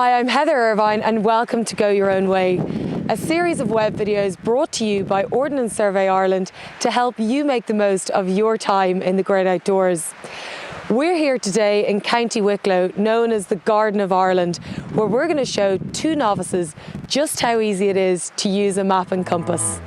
Hi, I'm Heather Irvine and welcome to Go Your Own Way, a series of web videos brought to you by Ordnance Survey Ireland to help you make the most of your time in the great outdoors. We're here today in County Wicklow, known as the Garden of Ireland, where we're going to show two novices just how easy it is to use a map and compass.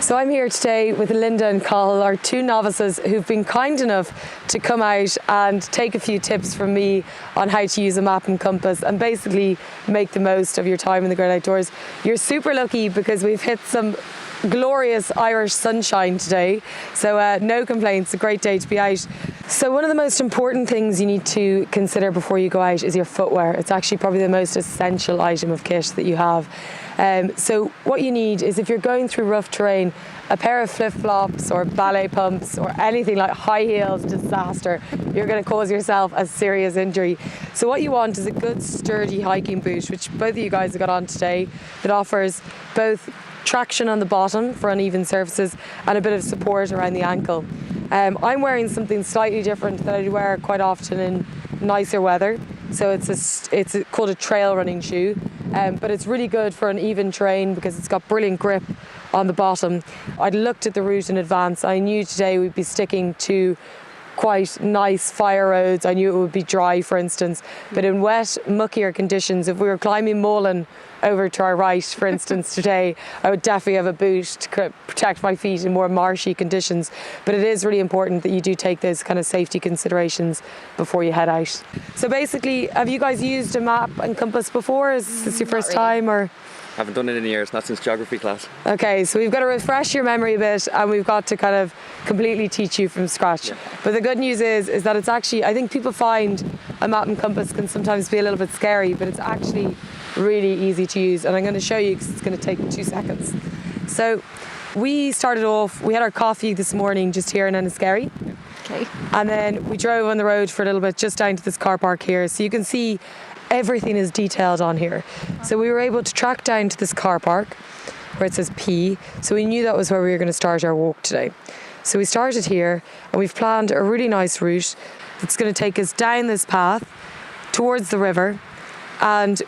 So I'm here today with Linda and Cathal, our two novices who've been kind enough to come out and take a few tips from me on how to use a map and compass and basically make the most of your time in the great outdoors. You're super lucky because we've hit some glorious Irish sunshine today, so no complaints, a great day to be out. So one of the most important things you need to consider before you go out is your footwear. It's actually probably the most essential item of kit that you have. So what you need is, if you're going through rough terrain, a pair of flip-flops or ballet pumps or anything like high heels, disaster. You're going to cause yourself a serious injury. So what you want is a good sturdy hiking boot, which both of you guys have got on today, that offers both traction on the bottom for uneven surfaces and a bit of support around the ankle. I'm wearing something slightly different that I wear quite often in nicer weather. So it's called a trail running shoe, but it's really good for uneven terrain because it's got brilliant grip on the bottom. I'd looked at the route in advance. I knew today we'd be sticking to quite nice fire roads. I knew it would be dry, for instance, but in wet, muckier conditions, if we were climbing Molan over to our right, for instance, today, I would definitely have a boot to protect my feet in more marshy conditions. But it is really important that you do take those kind of safety considerations before you head out. So basically, have you guys used a map and compass before? Is this your first time, or? Haven't done it in years, not since geography class. Okay, so we've got to refresh your memory a bit and we've got to kind of completely teach you from scratch. Yeah. But the good news is that it's actually, I think people find a map and compass can sometimes be a little bit scary, but it's actually really easy to use. And I'm going to show you because it's going to take 2 seconds. So we started off, we had our coffee this morning just here in Enniskerry. Okay. And then we drove on the road for a little bit just down to this car park here. So you can see everything is detailed on here. So we were able to track down to this car park where it says P. So we knew that was where we were going to start our walk today. So we started here and we've planned a really nice route that's going to take us down this path towards the river, and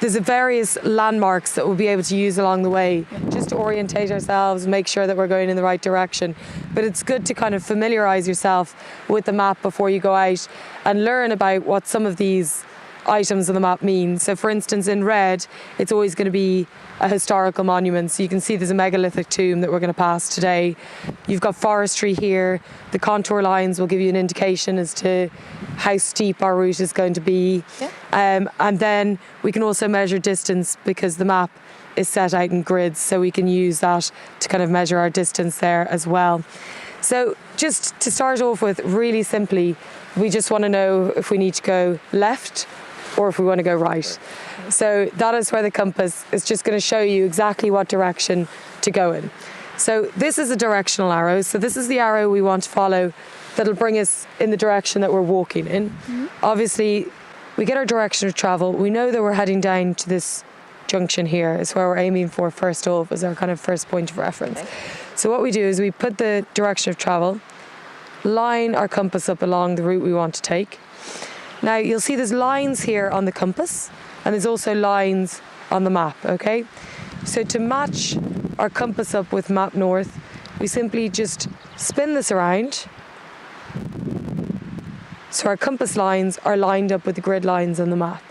there's various landmarks that we'll be able to use along the way just to orientate ourselves, make sure that we're going in the right direction. But it's good to kind of familiarise yourself with the map before you go out and learn about what some of these items on the map mean. So for instance, in red, it's always going to be a historical monument. So you can see there's a megalithic tomb that we're going to pass today. You've got forestry here. The contour lines will give you an indication as to how steep our route is going to be. Yeah. And then we can also measure distance because the map is set out in grids, so we can use that to kind of measure our distance there as well. So just to start off with, really simply, we just want to know if we need to go left or if we want to go right. So that is where the compass is just going to show you exactly what direction to go in. So this is a directional arrow. So this is the arrow we want to follow that'll bring us in the direction that we're walking in. Mm-hmm. Obviously, we get our direction of travel. We know that we're heading down to this junction here. Is where we're aiming for first off as our kind of first point of reference. Okay. So what we do is we put the direction of travel, line our compass up along the route we want to take. Now you'll see there's lines here on the compass and there's also lines on the map, okay? So to match our compass up with Map North, we simply just spin this around. So our compass lines are lined up with the grid lines on the map.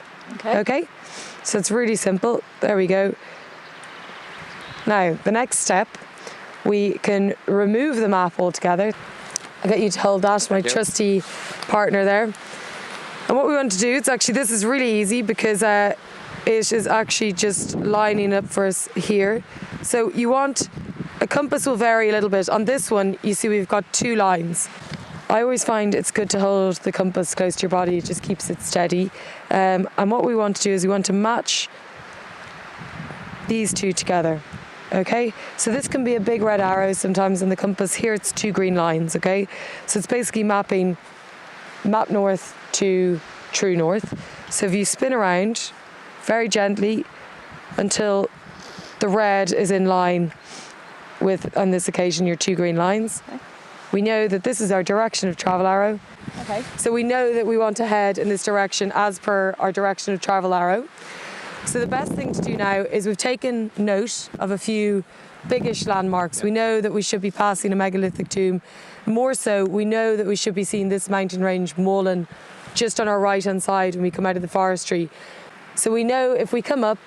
Okay? So it's really simple. There we go. Now, the next step, we can remove the map altogether. I'll get you to hold that, my trusty partner there. And what we want to do, this is really easy because it is actually just lining up for us here. So you want, a compass will vary a little bit. On this one, you see we've got 2 lines. I always find it's good to hold the compass close to your body. It just keeps it steady. And what we want to do is we want to match these 2 together. Okay, so this can be a big red arrow sometimes on the compass. Here it's 2 green lines, okay? So it's basically mapping Map North to True North. So if you spin around very gently until the red is in line with, on this occasion, your 2 green lines. Okay. we know that this is our direction of travel arrow. Okay. So we know that we want to head in this direction as per our direction of travel arrow. So the best thing to do now is we've taken note of a few biggish landmarks. We know that we should be passing a megalithic tomb. More so, we know that we should be seeing this mountain range, Molan, just on our right-hand side when we come out of the forestry. So we know if we come up,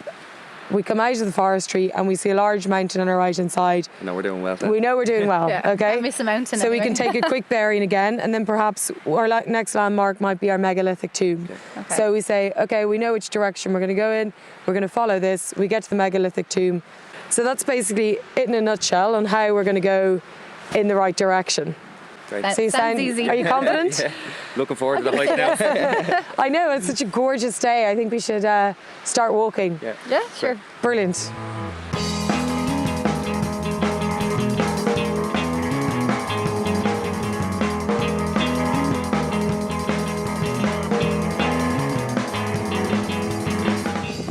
we come out of the forestry and we see a large mountain on our right-hand side. No, we're doing well then. We know we're doing well, Yeah, okay? can't miss a mountain So we anyway. can take a quick bearing again, and then perhaps our next landmark might be our megalithic tomb. Okay. So we say, okay, we know which direction we're going to go in. We're going to follow this. We get to the megalithic tomb. So that's basically it in a nutshell on how we're going to go in the right direction. Great. That So you sounds easy. Are you confident? Yeah. Looking forward to the hike now. I know, it's such a gorgeous day. I think we should start walking. Yeah. Yeah, sure. Brilliant.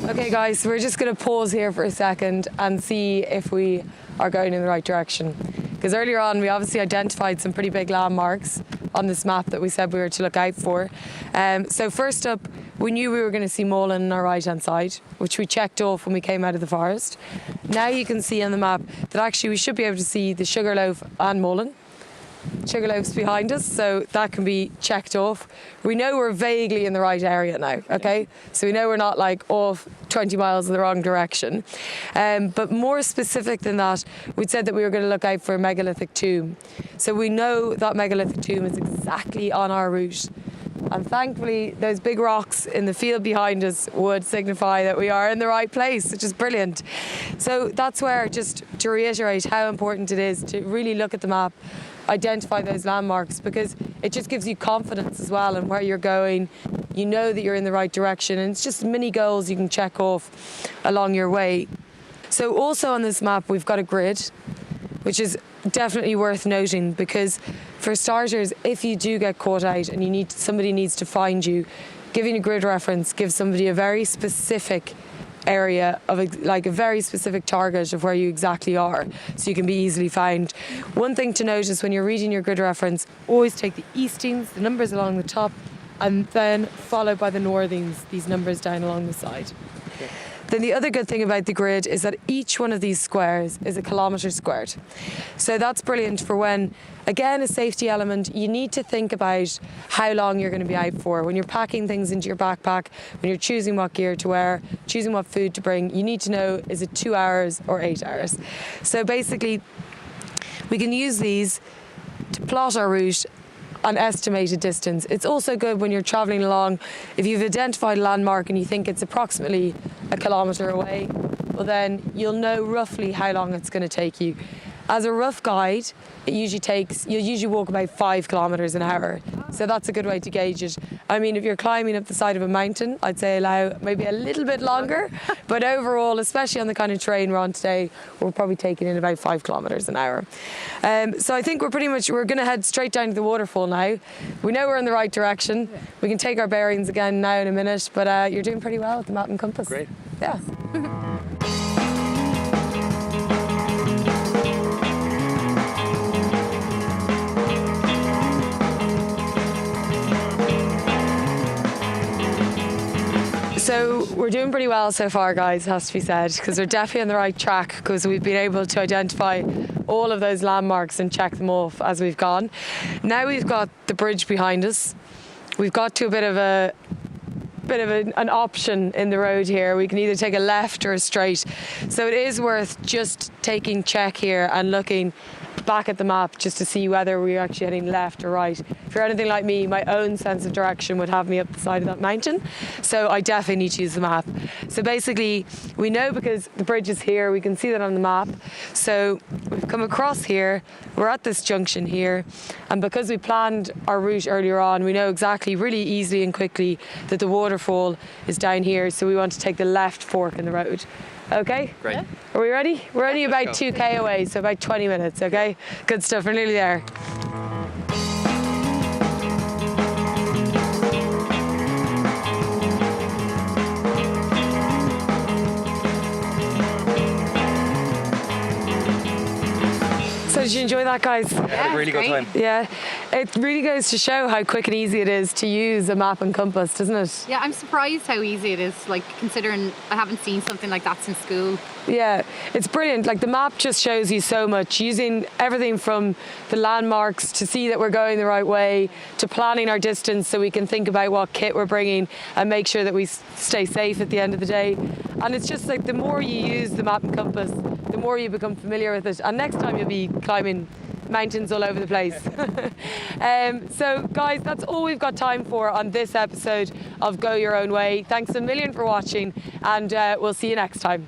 Okay guys, so we're just going to pause here for a second and see if we are going in the right direction. Because earlier on we obviously identified some pretty big landmarks on this map that we said we were to look out for. So first up, we knew we were going to see Molan on our right hand side, which we checked off when we came out of the forest. Now you can see on the map that actually we should be able to see the Sugarloaf and Molan. Sugarloaf's behind us, so that can be checked off. We know we're vaguely in the right area now, okay? So we know we're not like off 20 miles in the wrong direction. But more specific than that, we'd said that we were going to look out for a megalithic tomb. So we know that megalithic tomb is exactly on our route. And thankfully, those big rocks in the field behind us would signify that we are in the right place, which is brilliant. So that's where, just to reiterate how important it is to really look at the map, identify those landmarks, because it just gives you confidence as well in where you're going. You know that you're in the right direction, and it's just mini goals you can check off along your way. So also on this map, we've got a grid, which is definitely worth noting, because for starters, if you do get caught out and somebody needs to find you, giving a grid reference gives somebody a very specific area of like a very specific target of where you exactly are, so you can be easily found. One thing to notice when you're reading your grid reference, always take the eastings, the numbers along the top, and then followed by the northings, these numbers down along the side. Okay. Then the other good thing about the grid is that each one of these squares is a kilometre squared. So that's brilliant for when, again, a safety element, you need to think about how long you're going to be out for. When you're packing things into your backpack, when you're choosing what gear to wear, choosing what food to bring, you need to know, is it 2 hours or 8 hours? So basically, we can use these to plot our route an estimated distance. It's also good when you're travelling along, if you've identified a landmark and you think it's approximately a kilometre away, well then you'll know roughly how long it's going to take you. As a rough guide, you'll usually walk about 5 kilometres an hour. So that's a good way to gauge it. I mean, if you're climbing up the side of a mountain, I'd say allow maybe a little bit longer. But overall, especially on the kind of terrain we're on today, we're probably taking in about 5 kilometres an hour. So I think we're going to head straight down to the waterfall now. We know we're in the right direction. We can take our bearings again now in a minute, but you're doing pretty well with the map and compass. Great. Yeah. So we're doing pretty well so far, guys, has to be said, because we're definitely on the right track, because we've been able to identify all of those landmarks and check them off as we've gone. Now we've got the bridge behind us. We've got to a bit of an option in the road here. We can either take a left or a straight. So it is worth just taking check here and looking back at the map just to see whether we're actually heading left or right. If you're anything like me, my own sense of direction would have me up the side of that mountain. So I definitely need to use the map. So basically, we know because the bridge is here, we can see that on the map. So we've come across here, we're at this junction here, and because we planned our route earlier on, we know exactly really easily and quickly that the waterfall is down here, so we want to take the left fork in the road. Okay? Great. Yeah. Are we ready? We're only about Let's go. 2k away, so about 20 minutes, okay? Good stuff, we're nearly there. So as you enjoy that, guys? Had a really good great. time. Yeah, it really goes to show how quick and easy it is to use a map and compass, doesn't it? Yeah, I'm surprised how easy it is, like considering I haven't seen something like that since school. Yeah, it's brilliant. Like the map just shows you so much, using everything from the landmarks to see that we're going the right way, to planning our distance so we can think about what kit we're bringing and make sure that we stay safe at the end of the day. And it's just like the more you use the map and compass, the more you become familiar with it. And next time you'll be climbing mountains all over the place. So guys, that's all we've got time for on this episode of Go Your Own Way. Thanks a million for watching, and we'll see you next time.